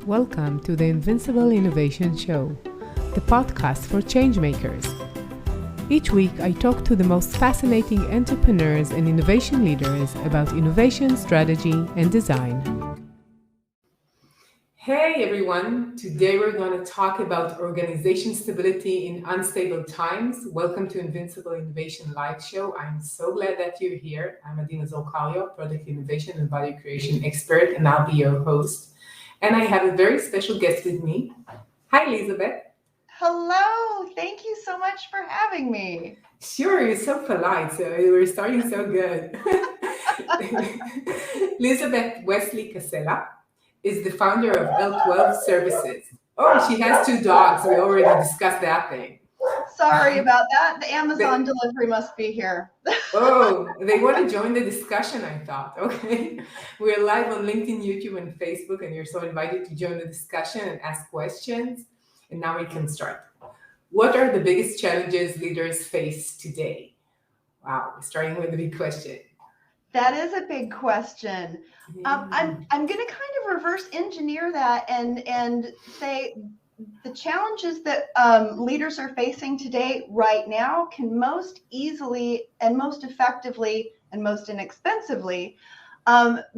Welcome to the Invincible Innovation Show, the podcast for changemakers. Each week, I talk to the most fascinating entrepreneurs and innovation leaders about innovation, strategy, and design. Hey everyone, today we're going to talk about organization stability in unstable times. Welcome to Invincible Innovation Live Show. I'm so glad that you're here. I'm Mazor, Kario, product innovation and value creation expert, and I'll be your host. And I have a very special guest with me. Hi, Lizabeth. Hello, thank you so much for having me. Sure, you're so polite, so we're starting so good. Lizabeth Wesely-Casella is the founder of L12 Services. Oh, she has two dogs. We already discussed that thing. Sorry about that. The Amazon delivery must be here. Oh, they want to join the discussion, I thought. Okay. We're live on LinkedIn, YouTube, and Facebook, and you're so invited to join the discussion and ask questions. And now we can start. What are the biggest challenges leaders face today? Wow, we're starting with a big question. That is a big question. I'm going to kind of reverse engineer that and say the challenges that leaders are facing today right now can most easily and most effectively and most inexpensively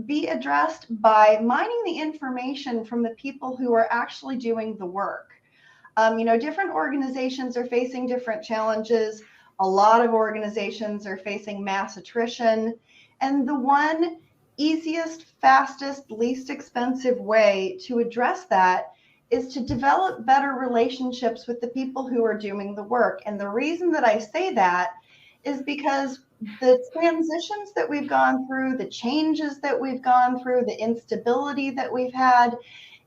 be addressed by mining the information from the people who are actually doing the work. Different organizations are facing different challenges. A lot of organizations are facing mass attrition. And the one easiest, fastest, least expensive way to address that is to develop better relationships with the people who are doing the work. And the reason that I say that is because the transitions that we've gone through, the changes that we've gone through, the instability that we've had,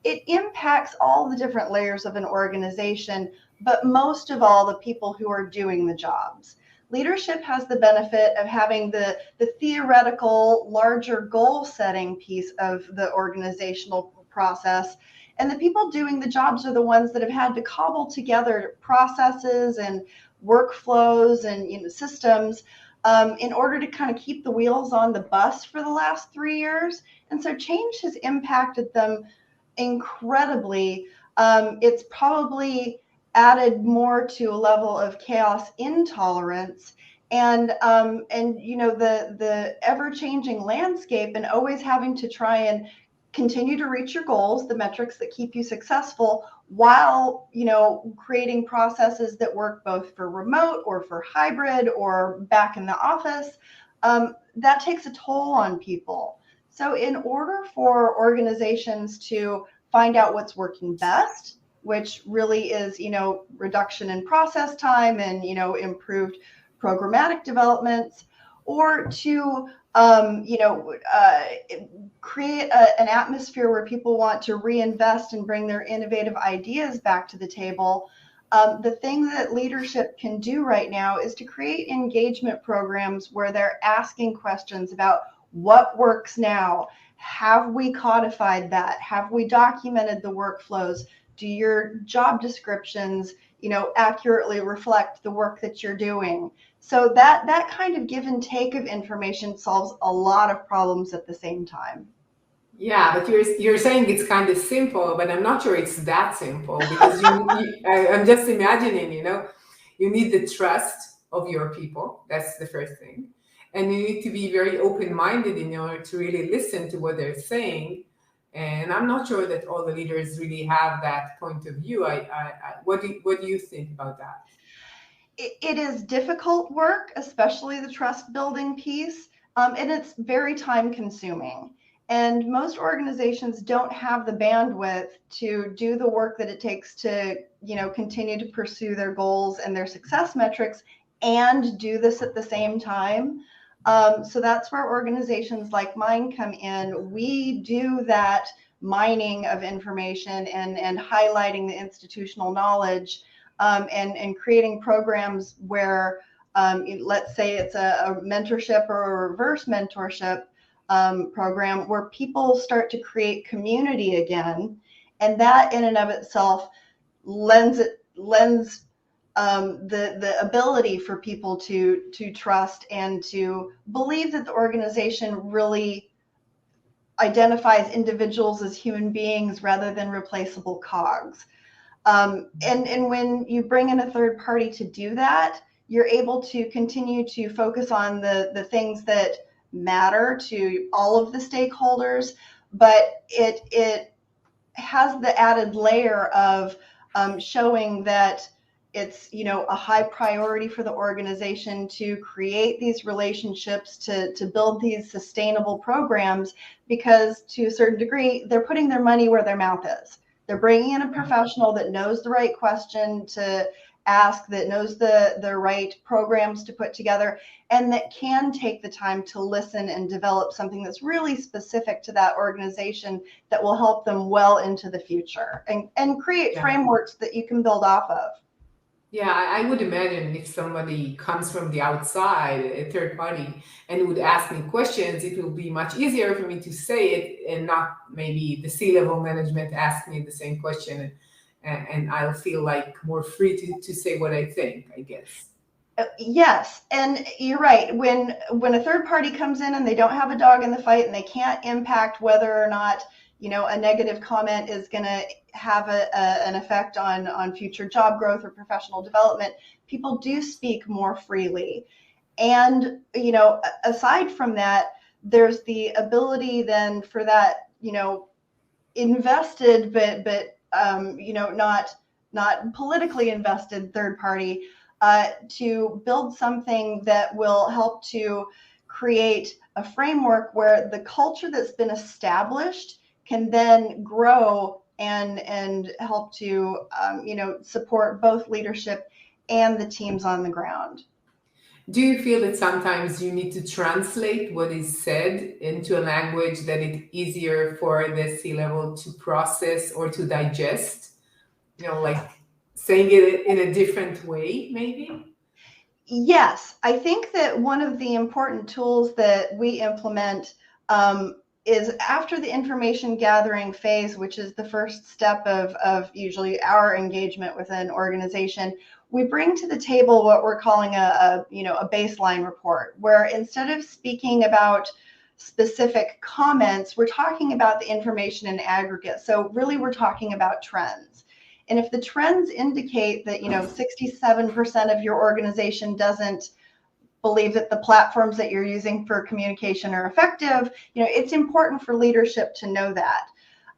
it impacts all the different layers of an organization, but most of all, the people who are doing the jobs. Leadership has the benefit of having the theoretical, larger goal setting piece of the organizational process. And the people doing the jobs are the ones that have had to cobble together processes and workflows and systems in order to kind of keep the wheels on the bus for the last 3 years. And so change has impacted them incredibly. It's probably added more to a level of chaos intolerance and the ever-changing landscape and always having to try and continue to reach your goals, the metrics that keep you successful, while creating processes that work both for remote or for hybrid or back in the office. That takes a toll on people. So in order for organizations to find out what's working best, which really is, reduction in process time and, improved programmatic developments, or to, create an atmosphere where people want to reinvest and bring their innovative ideas back to the table, the thing that leadership can do right now is to create engagement programs where they're asking questions about what works now. Have we codified that? Have we documented the workflows? Do your job descriptions, accurately reflect the work that you're doing? So that kind of give and take of information solves a lot of problems at the same time. Yeah, but you're saying it's kind of simple, but I'm not sure it's that simple because I'm just imagining, you need the trust of your people. That's the first thing. And you need to be very open-minded in order to really listen to what they're saying. And I'm not sure that all the leaders really have that point of view. What do you think about that? It is difficult work, especially the trust building piece, and it's very time consuming. And most organizations don't have the bandwidth to do the work that it takes to, continue to pursue their goals and their success metrics and do this at the same time. So that's where organizations like mine come in. We do that mining of information and highlighting the institutional knowledge and creating programs where, let's say it's a mentorship or a reverse mentorship program where people start to create community again. And that in and of itself lends the ability for people to trust and to believe that the organization really identifies individuals as human beings rather than replaceable cogs. And when you bring in a third party to do that, you're able to continue to focus on the things that matter to all of the stakeholders, but it has the added layer of showing that it's a high priority for the organization to create these relationships, to build these sustainable programs, because to a certain degree they're putting their money where their mouth is. They're bringing in a professional that knows the right question to ask, that knows the right programs to put together, and that can take the time to listen and develop something that's really specific to that organization that will help them well into the future, and create frameworks that you can build off of. Yeah, I would imagine if somebody comes from the outside, a third party, and would ask me questions, it will be much easier for me to say it and not maybe the C-level management ask me the same question, and I'll feel like more free to say what I think, I guess. Yes, and you're right. When a third party comes in and they don't have a dog in the fight and they can't impact whether or not a negative comment is going to have an effect on future job growth or professional development, people do speak more freely. And aside from that, there's the ability then for that invested but not politically invested third party to build something that will help to create a framework where the culture that's been established can then grow and help to support both leadership and the teams on the ground. Do you feel that sometimes you need to translate what is said into a language that it's easier for the C-level to process or to digest? Like saying it in a different way, maybe? Yes, I think that one of the important tools that we implement is after the information gathering phase, which is the first step of usually our engagement with an organization. We bring to the table what we're calling a baseline report, where instead of speaking about specific comments, we're talking about the information in aggregate. So really, we're talking about trends. And if the trends indicate that 67% of your organization doesn't believe that the platforms that you're using for communication are effective, it's important for leadership to know that.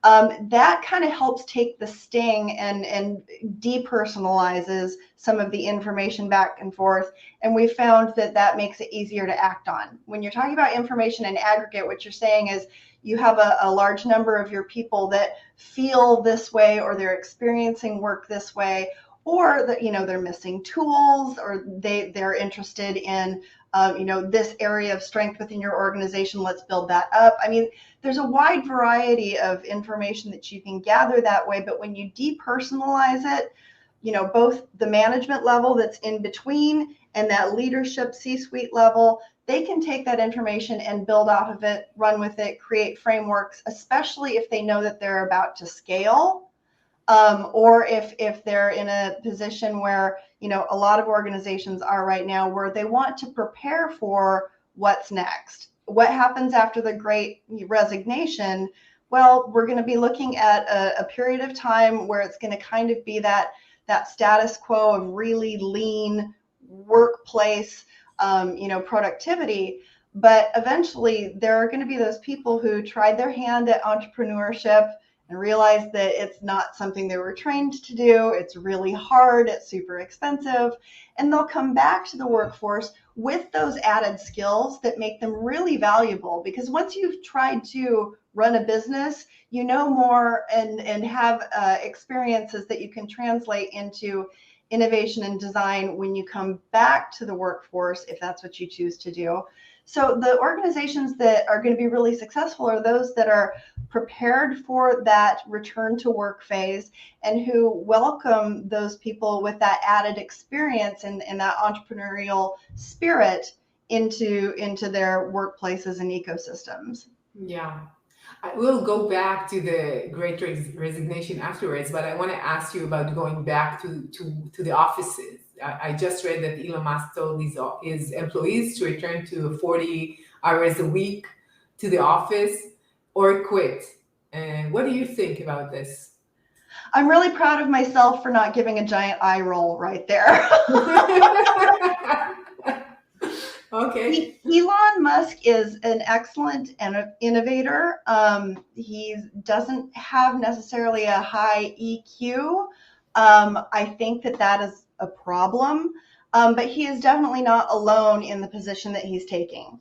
That kind of helps take the sting and depersonalizes some of the information back and forth. And we found that makes it easier to act on. When you're talking about information in aggregate, what you're saying is you have a large number of your people that feel this way, or they're experiencing work this way, or that they're missing tools, or they're interested in this area of strength within your organization. Let's build that up. I mean, there's a wide variety of information that you can gather that way, but when you depersonalize it, both the management level that's in between and that leadership C-suite level, they can take that information and build off of it, run with it, create frameworks, especially if they know that they're about to scale, or if they're in a position where, a lot of organizations are right now, where they want to prepare for what's next. What happens after the Great Resignation? Well, we're going to be looking at a period of time where it's going to kind of be that status quo of really lean workplace, productivity. But eventually there are going to be those people who tried their hand at entrepreneurship and realized that it's not something they were trained to do. It's really hard. It's super expensive. And they'll come back to the workforce with those added skills that make them really valuable. Because once you've tried to run a business, you know more and have experiences that you can translate into innovation and design when you come back to the workforce, if that's what you choose to do. So the organizations that are going to be really successful are those that are prepared for that return to work phase and who welcome those people with that added experience and that entrepreneurial spirit into their workplaces and ecosystems. Yeah. I will go back to the Great Resignation afterwards, but I want to ask you about going back to the offices. I just read that Elon Musk told his employees to return to 40 hours a week to the office. or quit. What do you think about this? I'm really proud of myself for not giving a giant eye roll right there. Okay. Elon Musk is an excellent innovator. He doesn't have necessarily a high EQ. I think that is a problem, but he is definitely not alone in the position that he's taking.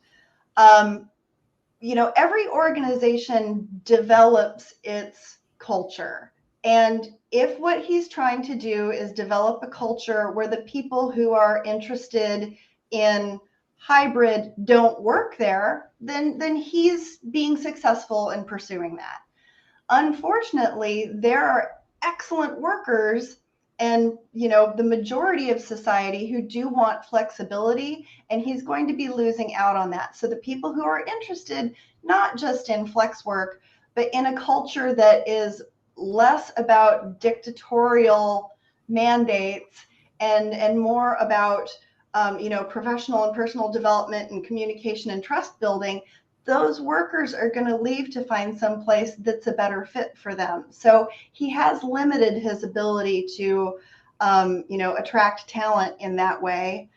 Every organization develops its culture. And if what he's trying to do is develop a culture where the people who are interested in hybrid don't work there, then he's being successful in pursuing that. Unfortunately, there are excellent workers and the majority of society who do want flexibility, and he's going to be losing out on that. So the people who are interested not just in flex work, but in a culture that is less about dictatorial mandates and more about professional and personal development and communication and trust building, those workers are going to leave to find some place that's a better fit for them. So he has limited his ability to, attract talent in that way.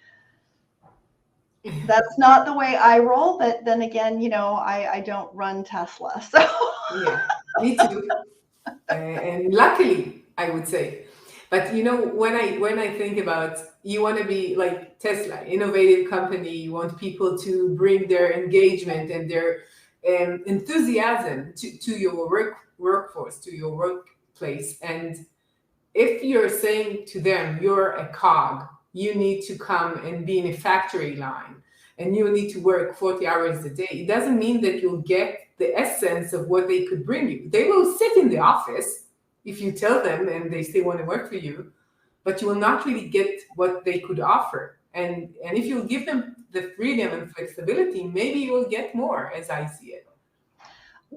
That's not the way I roll, but then again, I don't run Tesla. So Yeah, me too. And luckily, I would say. But when I think about, you want to be like Tesla, innovative company, you want people to bring their engagement and their enthusiasm to your workforce, to your workplace. And if you're saying to them, you're a cog, you need to come and be in a factory line, and you need to work 40 hours a day, it doesn't mean that you'll get the essence of what they could bring you. They will sit in the office if you tell them and they still want to work for you, but you will not really get what they could offer. And if you give them the freedom and flexibility, maybe you will get more, as I see it.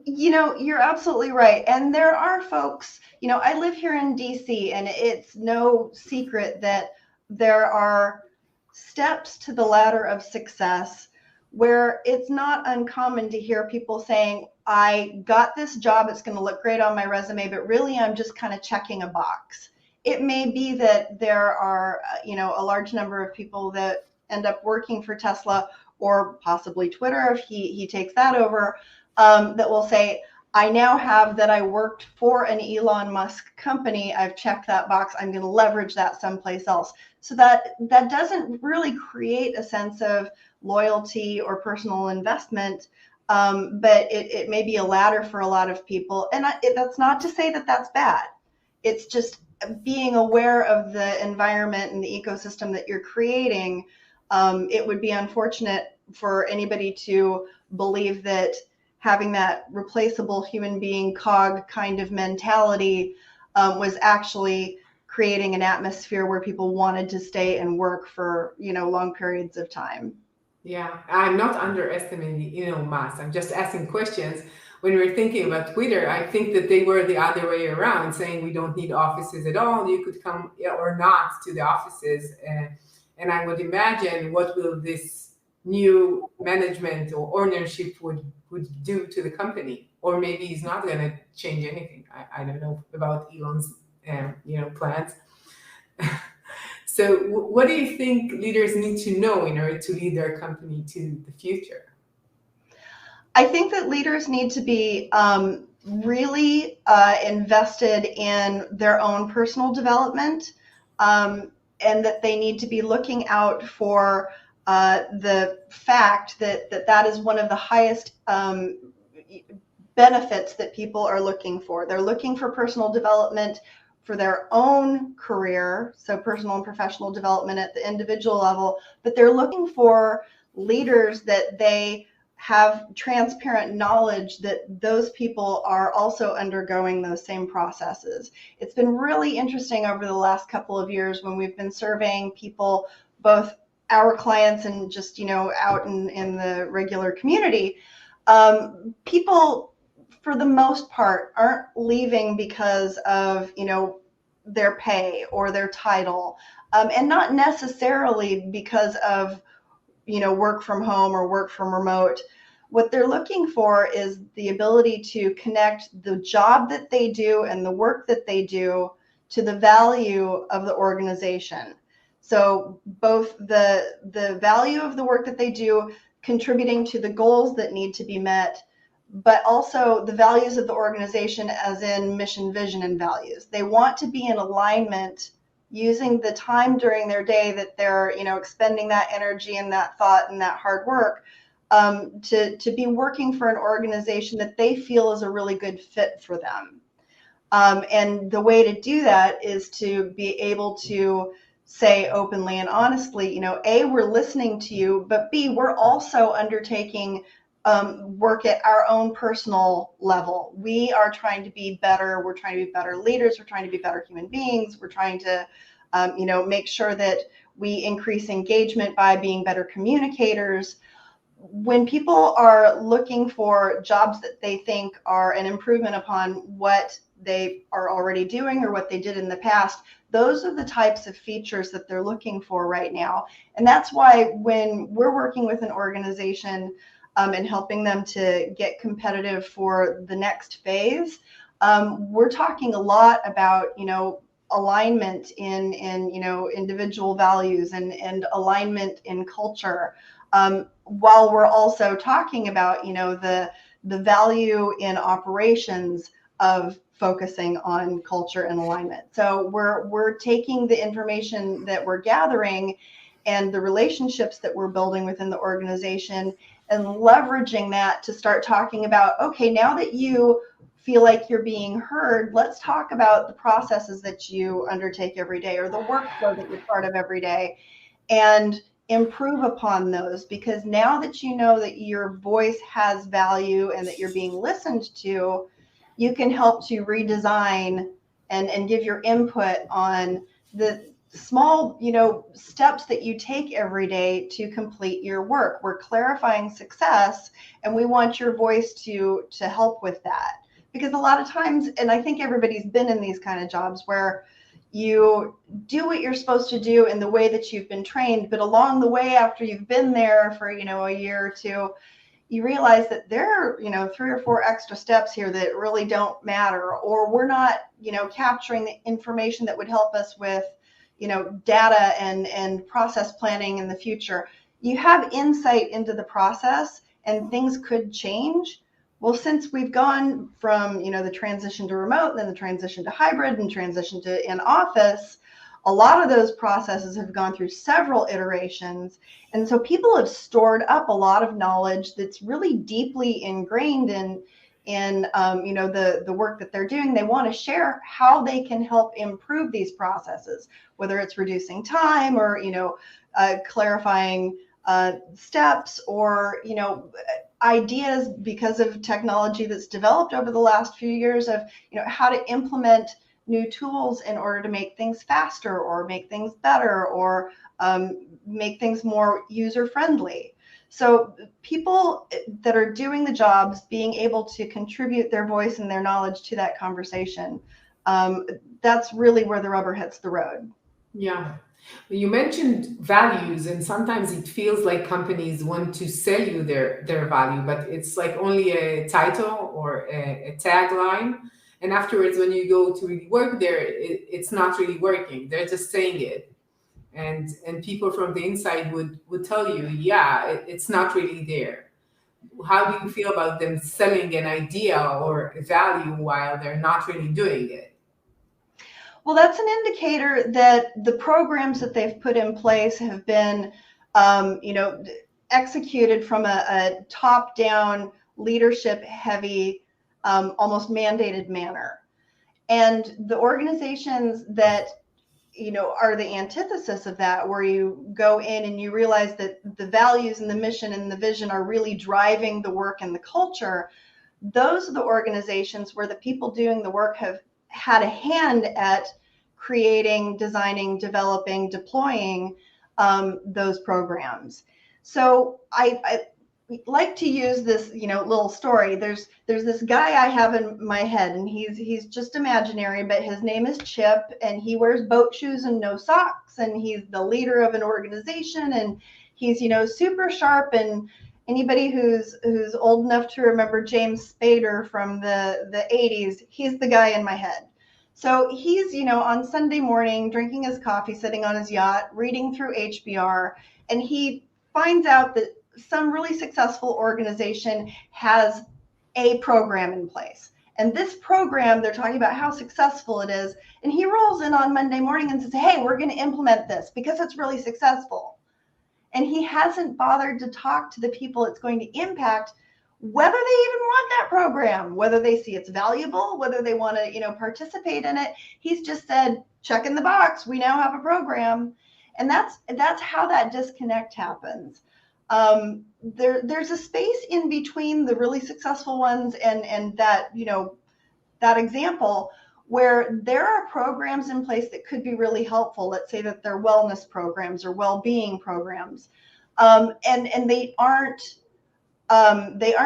You're absolutely right. And there are folks, I live here in DC, and it's no secret that there are steps to the ladder of success where it's not uncommon to hear people saying, I got this job, it's going to look great on my resume, but really I'm just kind of checking a box. It may be that there are, a large number of people that end up working for Tesla or possibly Twitter if he takes that over, that will say, I now have that I worked for an Elon Musk company. I've checked that box. I'm going to leverage that someplace else. So that doesn't really create a sense of loyalty or personal investment, but it may be a ladder for a lot of people. And that's not to say that that's bad. It's just being aware of the environment and the ecosystem that you're creating. It would be unfortunate for anybody to believe that having that replaceable human being cog kind of mentality was actually creating an atmosphere where people wanted to stay and work for, long periods of time. Yeah, I'm not underestimating Elon Musk. I'm just asking questions. When we're thinking about Twitter, I think that they were the other way around, saying we don't need offices at all. You could come or not to the offices. And I would imagine what will this new management or ownership would do to the company. Or maybe he's not going to change anything. I don't know about Elon's plans. So what do you think leaders need to know in order to lead their company to the future? I think that leaders need to be really invested in their own personal development, and that they need to be looking out for the fact that is one of the highest benefits that people are looking for. They're looking for personal development for their own career, so personal and professional development at the individual level, but they're looking for leaders that they have transparent knowledge that those people are also undergoing those same processes. It's been really interesting over the last couple of years when we've been surveying people, both our clients and just, out in the regular community. People, for the most part, aren't leaving because of, their pay or their title, and not necessarily because of, work from home or work from remote. what they're looking for is the ability to connect the job that they do and the work that they do to the value of the organization. So both the value of the work that they do, contributing to the goals that need to be met, but also the values of the organization, as in mission, vision, and values. They want to be in alignment, using the time during their day that they're, expending that energy and that thought and that hard work, to be working for an organization that they feel is a really good fit for them. And the way to do that is to be able to say openly and honestly, A, we're listening to you, but B, we're also undertaking work at our own personal level. We are trying to be better. We're trying to be better leaders. We're trying to be better human beings. We're trying to, make sure that we increase engagement by being better communicators. When people are looking for jobs that they think are an improvement upon what they are already doing or what they did in the past, those are the types of features that they're looking for right now. And that's why when we're working with an organization and helping them to get competitive for the next phase, we're talking a lot about, alignment in individual values and alignment in culture, while we're also talking about, the value in operations of focusing on culture and alignment. So we're taking the information that we're gathering and the relationships that we're building within the organization and leveraging that to start talking about, okay, now that you feel like you're being heard, let's talk about the processes that you undertake every day or the workflow that you're part of every day, and improve upon those, because now that you know that your voice has value and that you're being listened to, you can help to redesign and give your input on the small, steps that you take every day to complete your work. We're clarifying success, and we want your voice to help with that. Because a lot of times, and I think everybody's been in these kind of jobs where you do what you're supposed to do in the way that you've been trained, but along the way, after you've been there for, a year or two, you realize that there are, 3 or 4 extra steps here that really don't matter, or we're not, capturing the information that would help us with, data and process planning in the future. You have insight into the process and things could change. Well, since we've gone from, the transition to remote, and then the transition to hybrid and transition to in office, a lot of those processes have gone through several iterations. And so people have stored up a lot of knowledge that's really deeply ingrained in the work that they're doing. They want to share how they can help improve these processes, whether it's reducing time or, clarifying steps, or, ideas because of technology that's developed over the last few years of, how to implement new tools in order to make things faster or make things better or make things more user-friendly. So people that are doing the jobs being able to contribute their voice and their knowledge to that conversation, that's really where the rubber hits the road. Yeah. You mentioned values, and sometimes it feels like companies want to sell you their value, but it's like only a title or a tagline. And afterwards, when you go to really work there, it's not really working. They're just saying it. And people from the inside would tell you, yeah, it's not really there. How do you feel about them selling an idea or a value while they're not really doing it? Well, that's an indicator that the programs that they've put in place have been, executed from a top-down, leadership-heavy, almost mandated manner. And the organizations that, are the antithesis of that, where you go in and you realize that the values and the mission and the vision are really driving the work and the culture, those are the organizations where the people doing the work have had a hand at creating, designing, developing, deploying those programs. So I like to use this, little story. There's this guy I have in my head, and he's just imaginary, but his name is Chip, and he wears boat shoes and no socks, and he's the leader of an organization, and he's, super sharp, and Anybody who's old enough to remember James Spader from the 80s, he's the guy in my head. So he's, on Sunday morning drinking his coffee, sitting on his yacht, reading through HBR, and he finds out that some really successful organization has a program in place. And this program, they're talking about how successful it is. And he rolls in on Monday morning and says, hey, we're going to implement this because it's really successful. And he hasn't bothered to talk to the people it's going to impact, whether they even want that program, whether they see it's valuable, whether they want to, participate in it. He's just said, check in the box. We now have a program. And that's how that disconnect happens. There's a space in between the really successful ones and that, that example where there are programs in place that could be really helpful. Let's say that they're wellness programs or well-being programs, and they aren't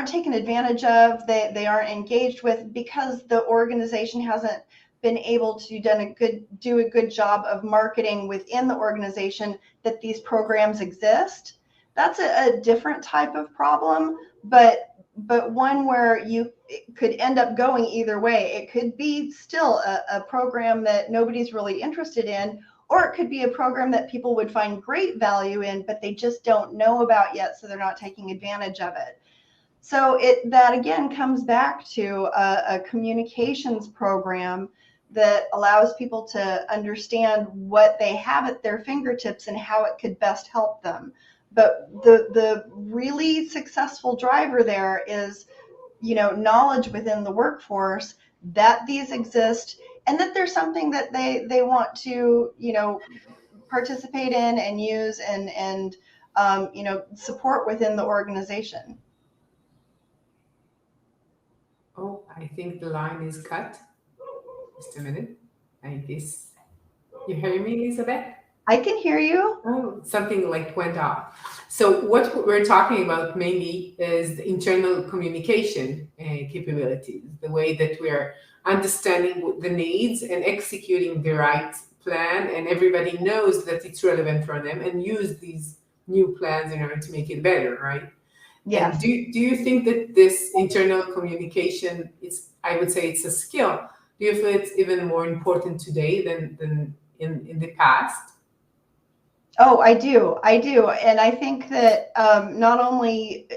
taken advantage of. They aren't engaged with because the organization hasn't been able to do a good job of marketing within the organization that these programs exist. That's a different type of problem, but one where you could end up going either way. It could be still a program that nobody's really interested in, or it could be a program that people would find great value in, but they just don't know about yet, so they're not taking advantage of it. So that again comes back to a communications program that allows people to understand what they have at their fingertips and how it could best help them. But the really successful driver there is, knowledge within the workforce that these exist and that there's something that they want to, participate in and use and support within the organization. Oh, I think the line is cut. Just a minute. I guess you hear me, Elizabeth? I can hear you. Oh, something like went off. So what we're talking about mainly is the internal communication capabilities, the way that we're understanding the needs and executing the right plan, and everybody knows that it's relevant for them and use these new plans in order to make it better, right? Yes. And do you think that this internal communication is, I would say it's a skill. Do you feel it's even more important today than in the past? Oh, I do. And I think that not only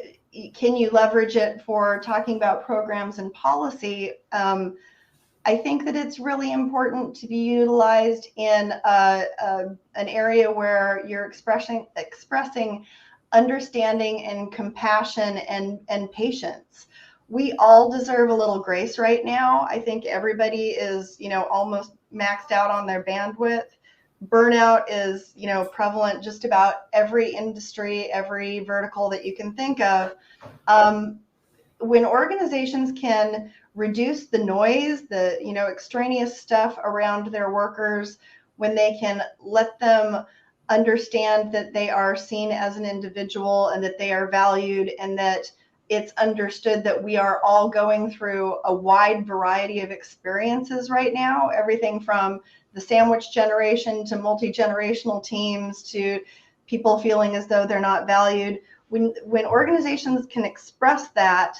can you leverage it for talking about programs and policy, I think that it's really important to be utilized in an area where you're expressing understanding and compassion and patience. We all deserve a little grace right now. I think everybody is, almost maxed out on their bandwidth. Burnout is, prevalent just about every industry, every vertical that you can think of. When organizations can reduce the noise, the, extraneous stuff around their workers, when they can let them understand that they are seen as an individual and that they are valued and that it's understood that we are all going through a wide variety of experiences right now, everything from the sandwich generation to multi-generational teams to people feeling as though they're not valued. When organizations can express that,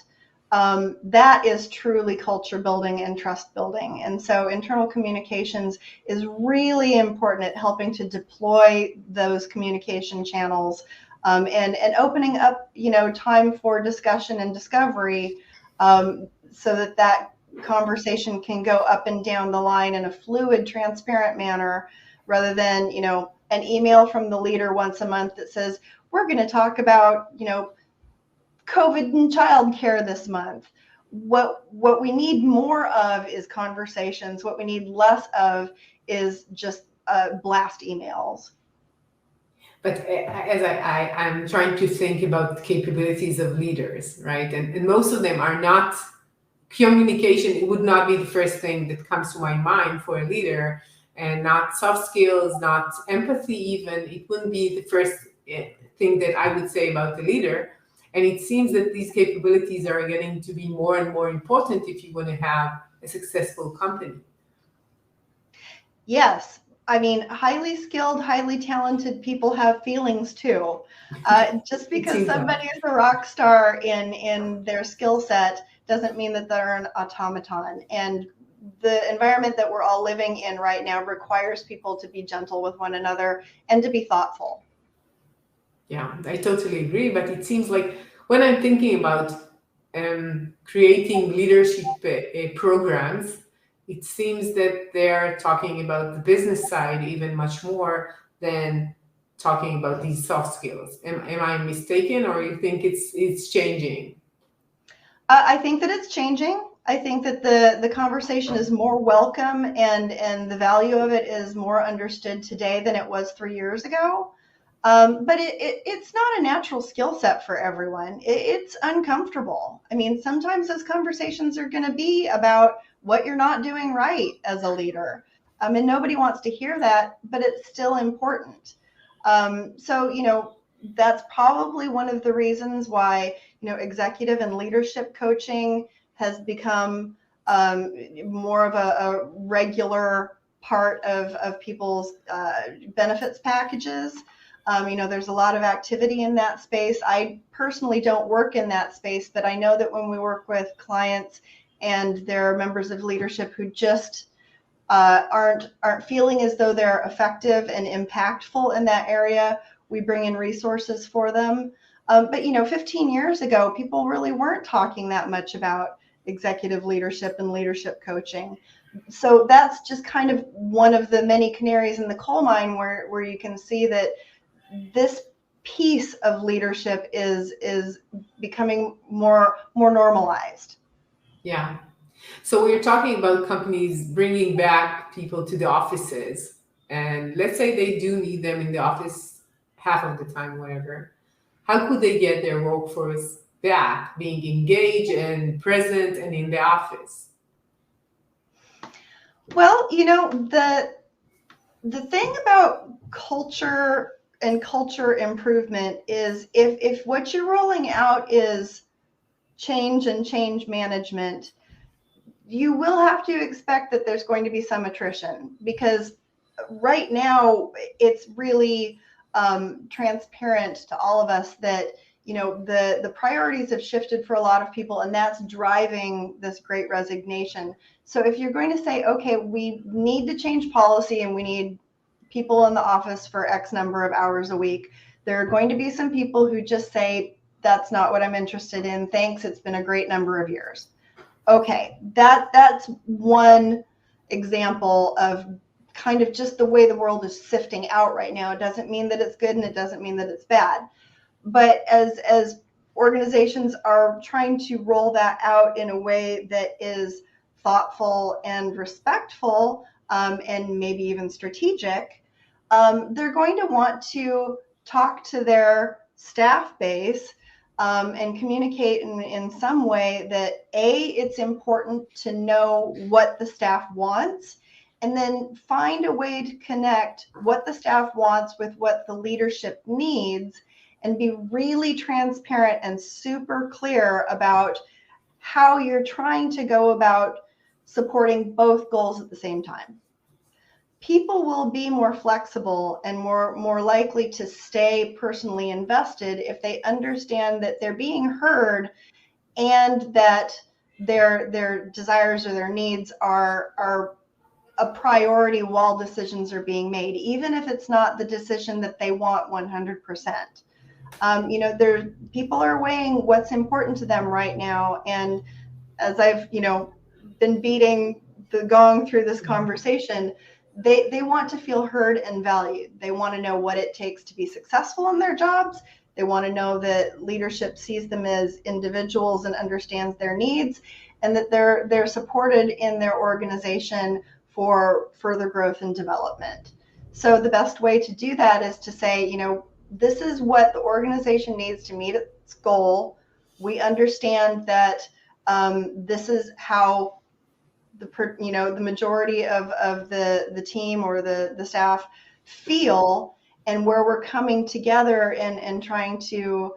that is truly culture building and trust building. And so internal communications is really important at helping to deploy those communication channels and opening up, time for discussion and discovery so that conversation can go up and down the line in a fluid, transparent manner rather than, an email from the leader once a month that says, we're going to talk about, COVID and childcare this month. What we need more of is conversations. What we need less of is just blast emails. But as I'm trying to think about capabilities of leaders, right? And most of them are not communication. It would not be the first thing that comes to my mind for a leader, and not soft skills, not empathy even. It wouldn't be the first thing that I would say about the leader. And it seems that these capabilities are getting to be more and more important if you want to have a successful company. Yes, I mean, highly skilled, highly talented people have feelings too. Just It because seems that. somebody is a rock star in their skill set doesn't mean that they're an automaton. And the environment that we're all living in right now requires people to be gentle with one another and to be thoughtful. Yeah, I totally agree. But it seems like when I'm thinking about creating leadership programs, it seems that they're talking about the business side even much more than talking about these soft skills. Am I mistaken, or you think it's changing? I think that it's changing. I think that the conversation is more welcome and the value of it is more understood today than it was 3 years ago. But it's not a natural skill set for everyone. It's uncomfortable. I mean, sometimes those conversations are going to be about what you're not doing right as a leader. And nobody wants to hear that, but it's still important. So, that's probably one of the reasons why, executive and leadership coaching has become more of a regular part of people's benefits packages. There's a lot of activity in that space. I personally don't work in that space, but I know that when we work with clients and there are members of leadership who just aren't feeling as though they're effective and impactful in that area, we bring in resources for them. But 15 years ago, people really weren't talking that much about executive leadership and leadership coaching. So that's just kind of one of the many canaries in the coal mine where you can see that this piece of leadership is becoming more normalized. Yeah. So we're talking about companies bringing back people to the offices, and let's say they do need them in the office half of the time, whatever. How could they get their workforce back, being engaged and present and in the office? Well, the thing about culture and culture improvement is if what you're rolling out is change and change management, you will have to expect that there's going to be some attrition, because right now it's really transparent to all of us that the priorities have shifted for a lot of people, and that's driving this great resignation. So if you're going to say, okay, we need to change policy and we need people in the office for X number of hours a week, there are going to be some people who just say, that's not what I'm interested in, thanks, it's been a great number of years. Okay, that's one example of kind of just the way the world is sifting out right now. It doesn't mean that it's good and it doesn't mean that it's bad. But as organizations are trying to roll that out in a way that is thoughtful and respectful, and maybe even strategic, they're going to want to talk to their staff base and communicate in some way that it's important to know what the staff wants, and then find a way to connect what the staff wants with what the leadership needs, and be really transparent and super clear about how you're trying to go about supporting both goals at the same time. People will be more flexible and more likely to stay personally invested if they understand that they're being heard and that their desires or their needs are a priority while decisions are being made, even if it's not the decision that they want 100%. People are weighing what's important to them right now, and as I've been beating the gong through this conversation, they want to feel heard and valued. They want to know what it takes to be successful in their jobs. They want to know that leadership sees them as individuals and understands their needs, and that they're supported in their organization for further growth and development. So the best way to do that is to say, this is what the organization needs to meet its goal. We understand that this is how the majority of the team or the staff feel, and where we're coming together and trying to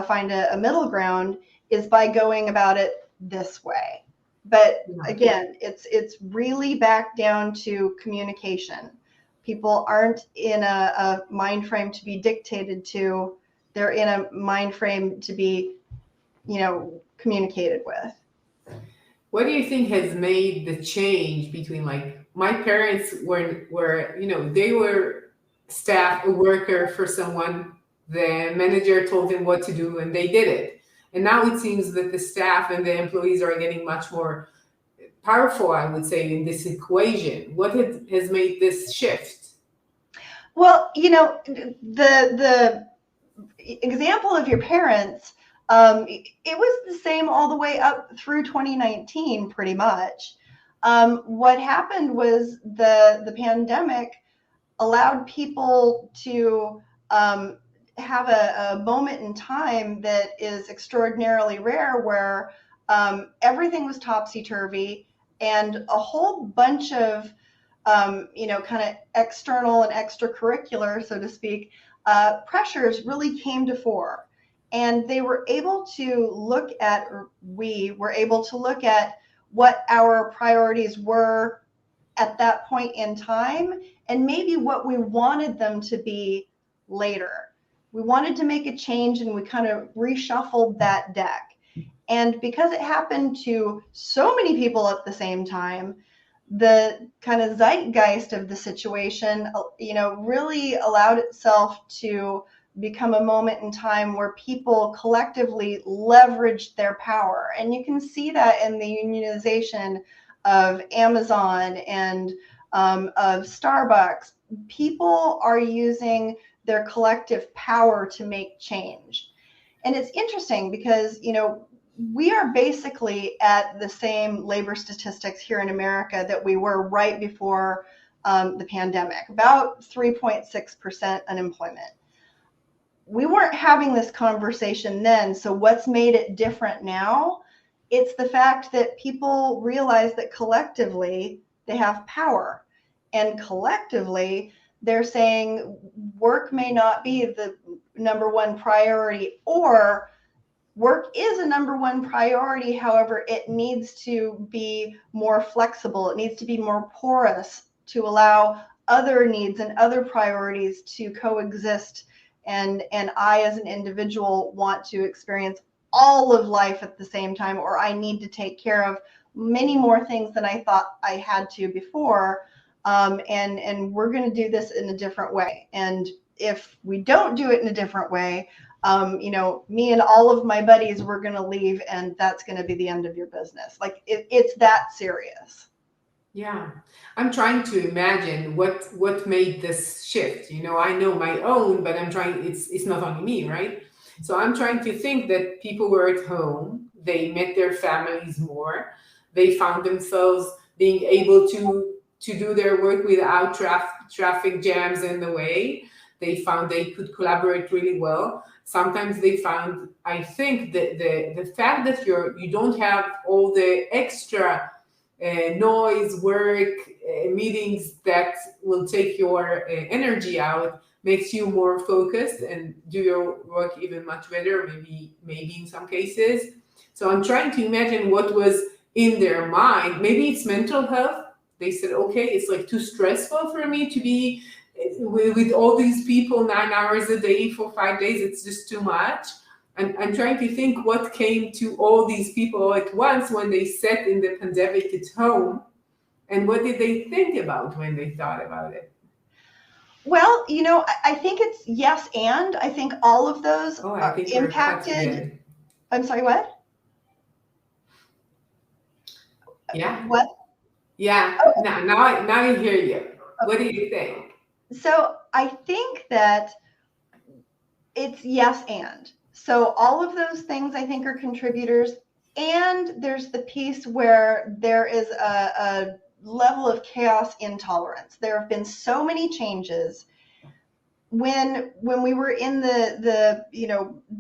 find a middle ground is by going about it this way. But again, it's really back down to communication. People aren't in a mind frame to be dictated to. They're in a mind frame to be, communicated with. What do you think has made the change between, like, my parents were they were staff, a worker for someone, the manager told them what to do and they did it. And now it seems that the staff and the employees are getting much more powerful, I would say, in this equation. What has made this shift? Well, the example of your parents, it was the same all the way up through 2019, pretty much. What happened was the pandemic allowed people to have a moment in time that is extraordinarily rare, where everything was topsy-turvy, and a whole bunch of kind of external and extracurricular, so to speak, pressures really came to fore. And they were able to look at, or we were able to look at what our priorities were at that point in time, and maybe what we wanted them to be later. We wanted to make a change, and we kind of reshuffled that deck. And because it happened to so many people at the same time, the kind of zeitgeist of the situation, really allowed itself to become a moment in time where people collectively leveraged their power. And you can see that in the unionization of Amazon and of Starbucks. People are using their collective power to make change. And it's interesting because, we are basically at the same labor statistics here in America that we were right before the pandemic, about 3.6% unemployment. We weren't having this conversation then, so what's made it different now? It's the fact that people realize that collectively they have power, and collectively they're saying work may not be the number one priority, or work is a number one priority. However, it needs to be more flexible. It needs to be more porous to allow other needs and other priorities to coexist. And I, as an individual, want to experience all of life at the same time, or I need to take care of many more things than I thought I had to before. And we're going to do this in a different way. And if we don't do it in a different way, me and all of my buddies, we're going to leave, and that's going to be the end of your business. Like it's that serious. Yeah, I'm trying to imagine what made this shift. I know my own, but I'm trying. It's not only me, right? So I'm trying to think that people were at home. They met their families more. They found themselves being able to do their work without traffic jams in the way. They found they could collaborate really well. Sometimes they found, I think, that the fact that you don't have all the extra noise, work, meetings that will take your energy out, makes you more focused and do your work even much better, maybe in some cases. So I'm trying to imagine what was in their mind. Maybe it's mental health. They said, okay, it's like too stressful for me to be with all these people 9 hours a day for 5 days. It's just too much. And I'm trying to think what came to all these people at once when they sat in the pandemic at home, and what did they think about when they thought about it? Well, I think it's yes, and I think all of those I think impacted. I'm sorry, what? Yeah. What? Yeah. Oh. Now I hear you. Okay. What do you think? So I think that it's yes, and. So all of those things I think are contributors. And there's the piece where there is a level of chaos intolerance. There have been so many changes. When we were in the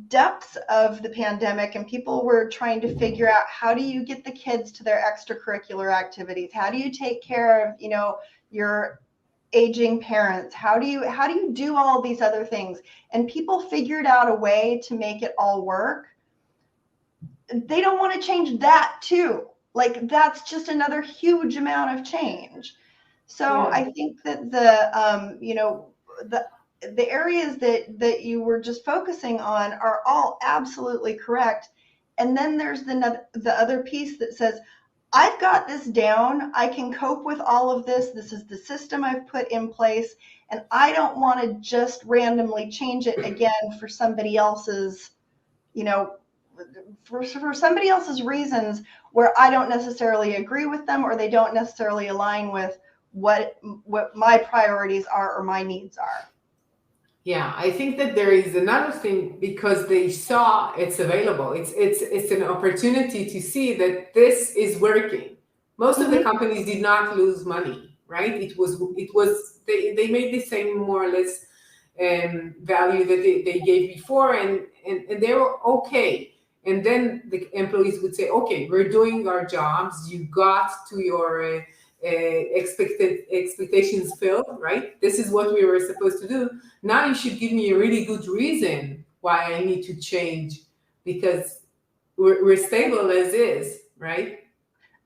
depths of the pandemic, and people were trying to figure out, how do you get the kids to their extracurricular activities? How do you take care of your aging parents? How do you do all these other things? And people figured out a way to make it all work. They don't want to change that too. Like, that's just another huge amount of change. So Yeah. I think that the areas that you were just focusing on are all absolutely correct. And then there's the other piece that says, I've got this down. I can cope with all of this. This is the system I've put in place. And I don't want to just randomly change it again for somebody else's, you know, for somebody else's reasons where I don't necessarily agree with them or they don't necessarily align with what my priorities are or my needs are. Yeah, I think that there is another thing because they saw it's available. It's an opportunity to see that this is working. Most of the Mm-hmm. companies did not lose money, right? It was they made the same more or less value that they gave before, and they were okay. And then the employees would say, okay, we're doing our jobs. You got to your expectations filled, right? This is what we were supposed to do. Now you should give me a really good reason why I need to change because we're stable as is, right?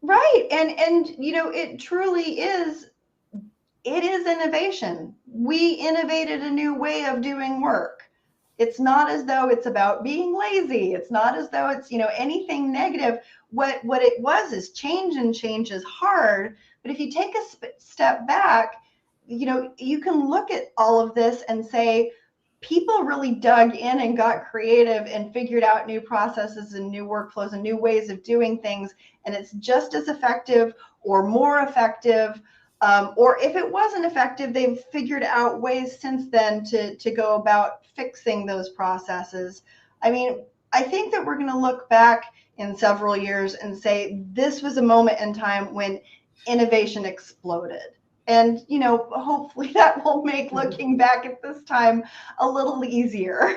Right. And it truly is, it is innovation. We innovated a new way of doing work. It's not as though it's about being lazy. It's not as though it's, anything negative. What it was is change, and change is hard. But if you take a step back, you can look at all of this and say, people really dug in and got creative and figured out new processes and new workflows and new ways of doing things. And it's just as effective or more effective. Or if it wasn't effective, they've figured out ways since then to go about fixing those processes. I mean, I think that we're going to look back in several years and say this was a moment in time when innovation exploded. And, hopefully that will make looking back at this time a little easier.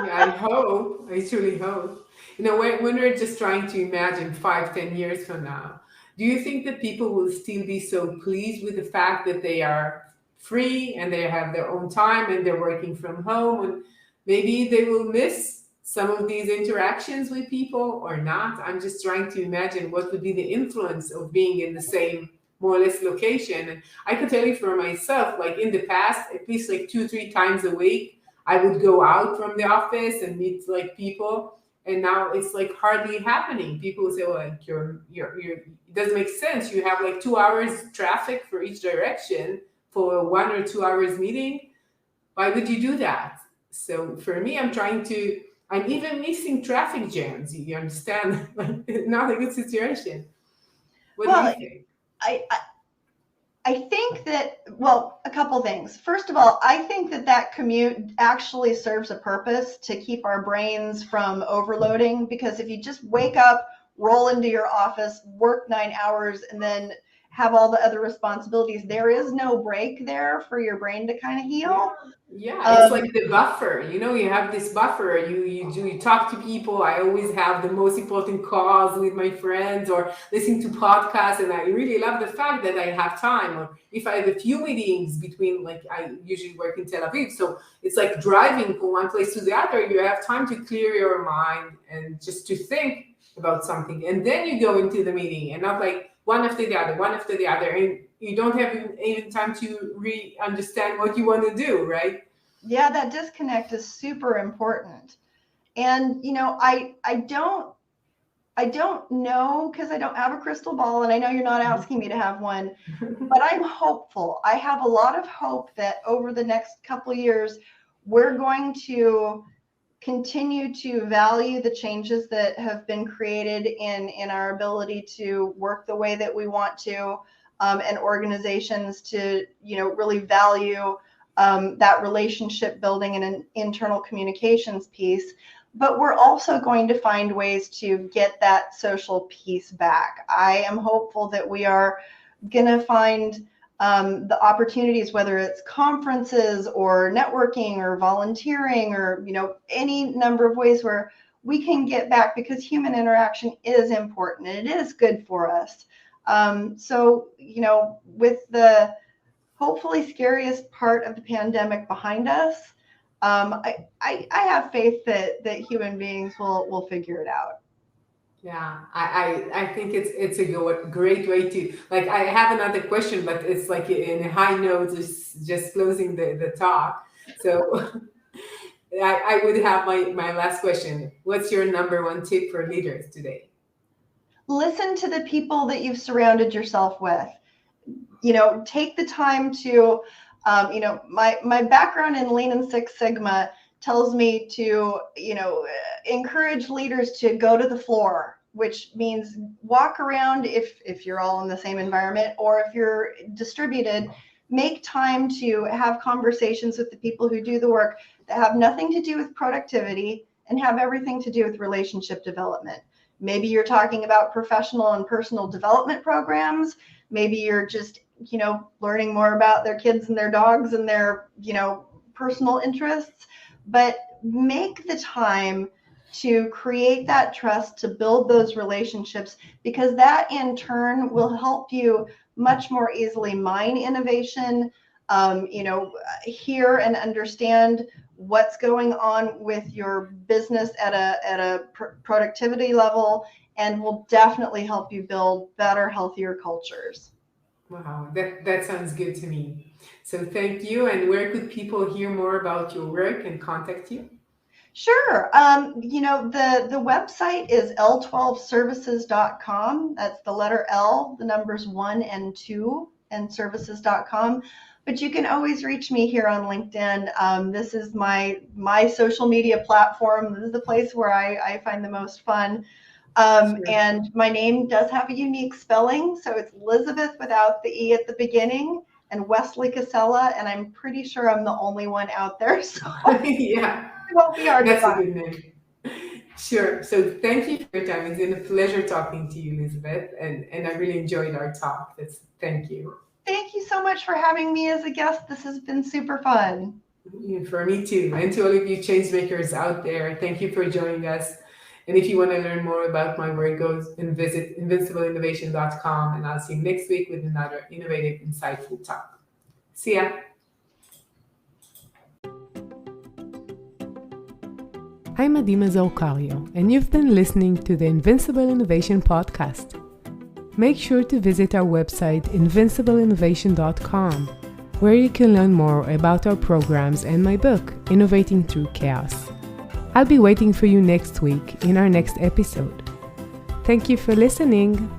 Yeah, I hope. I truly hope. When we're just trying to imagine 5, 10 years from now, do you think that people will still be so pleased with the fact that they are free and they have their own time and they're working from home? And maybe they will miss some of these interactions with people or not. I'm just trying to imagine what would be the influence of being in the same more or less location. And I can tell you for myself, like in the past, at least like 2, 3 times a week, I would go out from the office and meet like people, and now it's like hardly happening. People say, "Well, like it doesn't make sense. You have like 2 hours traffic for each direction for a 1 or 2 hours meeting. Why would you do that?" So for me, I'm even missing traffic jams. You understand? Like, not a good situation. What do you Well, think? I, I think that, well, a couple things. First of all, I think that commute actually serves a purpose to keep our brains from overloading, because if you just wake up, roll into your office, work 9 hours, and then have all the other responsibilities, there is no break there for your brain to kind of Yeah, heal. yeah, it's like Um, the buffer. You have this buffer. You talk to people. I always have the most important calls with my friends or listening to podcasts, and I really love the fact that I have time. Or if I have a few meetings between, like I usually work in Tel Aviv, so it's like driving from one place to the other. You have time to clear your mind and just to think about something, and then you go into the meeting, and not like one after the other, one after the other, and you don't have even time to understand what you want to do, right? yeah, that disconnect is super important. And I don't know, because I don't have a crystal ball, and I know you're not asking me to have one, but I'm hopeful. I have a lot of hope that over the next couple of years, we're going to continue to value the changes that have been created in our ability to work the way that we want to, and organizations to really value that relationship building and an internal communications piece. But we're also going to find ways to get that social piece back. I am hopeful that we are going to find the opportunities, whether it's conferences or networking or volunteering or any number of ways where we can get back, because human interaction is important and it is good for us. So with the hopefully scariest part of the pandemic behind us, I have faith that human beings will figure it out. Yeah, I think it's a great way to, like, I have another question, but it's like in a high note, just closing the talk. So I would have my last question. What's your number one tip for leaders today? Listen to the people that you've surrounded yourself with. Take the time to, my background in Lean and Six Sigma tells me to, encourage leaders to go to the floor, which means walk around if you're all in the same environment, or if you're distributed, make time to have conversations with the people who do the work that have nothing to do with productivity and have everything to do with relationship development. Maybe you're talking about professional and personal development programs. Maybe you're just, learning more about their kids and their dogs and their, personal interests. But make the time to create that trust, to build those relationships, because that in turn will help you much more easily mine innovation, hear and understand what's going on with your business at a productivity level, and will definitely help you build better, healthier cultures. Wow, that sounds good to me. So thank you. And where could people hear more about your work and contact you? Sure. The website is l12services.com. That's the letter L, the numbers 1 and 2, and services.com. But you can always reach me here on LinkedIn. This is my social media platform. This is the place where I find the most fun. Sure. And my name does have a unique spelling. So it's Lizabeth without the E at the beginning, and Wesely-Casella. And I'm pretty sure I'm the only one out there. So Yeah, it won't be hard to that's a find. good name. Sure. So thank you for your time. It's been a pleasure talking to you, Elizabeth, and I really enjoyed our talk. Thank you. Thank you so much for having me as a guest. This has been super fun. For me too. And to all of you change makers out there, thank you for joining us. And if you want to learn more about my work, go and visit invincibleinnovation.com. And I'll see you next week with another innovative, insightful talk. See ya. I'm Mazor Kario, and you've been listening to the Invincible Innovation Podcast. Make sure to visit our website, invincibleinnovation.com, where you can learn more about our programs and my book, Innovating Through Chaos. I'll be waiting for you next week in our next episode. Thank you for listening.